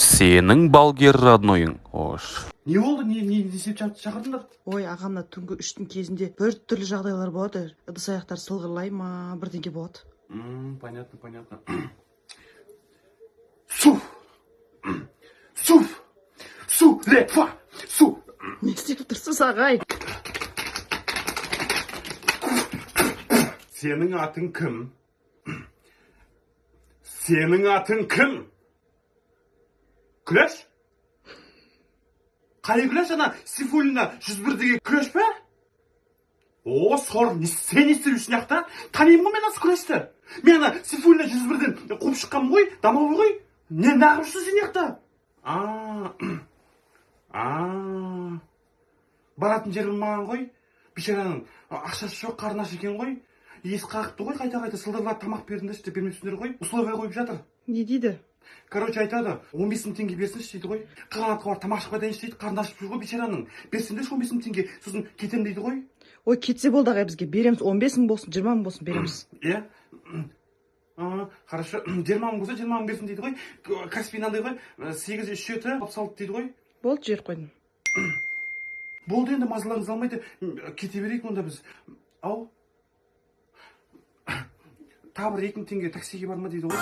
Сенің балгер роднойың, ош. Не болды? Не десеп шақырдыңдар? Ой, ағамна түнгі 3-тің кезінде бір түрлі жағдайлар болады. Ыдыс аяқтар сылғырлай ма, бірдеңе болады. Понятно. Су, лепа, су. Не істеп тұрсыз, ағай? Сенің атың кім? Сенің атың кім? Күләш? Қай Күләш? Ана Сейфуллина 101-дегі Күләш пе? О, сор, сен не істеп үшін яқта? Танимын ғой мен асы Күләшті. Мен ана Сейфуллина 101-ден қуып шыққам ғой, дамау ғой. Не нағыршы сен яқта? Баратын жерім маған ғой. Бишараның ақшасы жоқ, қарны аш екен ғой. Ес қақты ғой, қайта сылдырлар тамақ бердіңдерші деп бермепсіңдер ғой. Условия қойып жатыр. Не дейді? Короче, айтады, 15 мың теңге берсінші дейді ғой. Қылғанатқа бар тамақ ішіп қайтайыншы дейді, қарны ашып жүр ғой бишараның. Берсеңдерші 15 мың теңге, сосын кетем дейді ғой. Ой, кетсе болды ағай, бізге береміз. 15 мың болсын, 20 мың болсын береміз. Иә? Хорошо, 20 мың болса 20 мың берсін дейді ғой. Каспий андай ғой, 8 3 7 36 дейді ғой. Болды, жер қойдым. Болды, енді мазаларыңыз алмайды. Кете берейік онда біз. Ау? Тағы бір 2 мың теңге таксиге барма дейді ғой.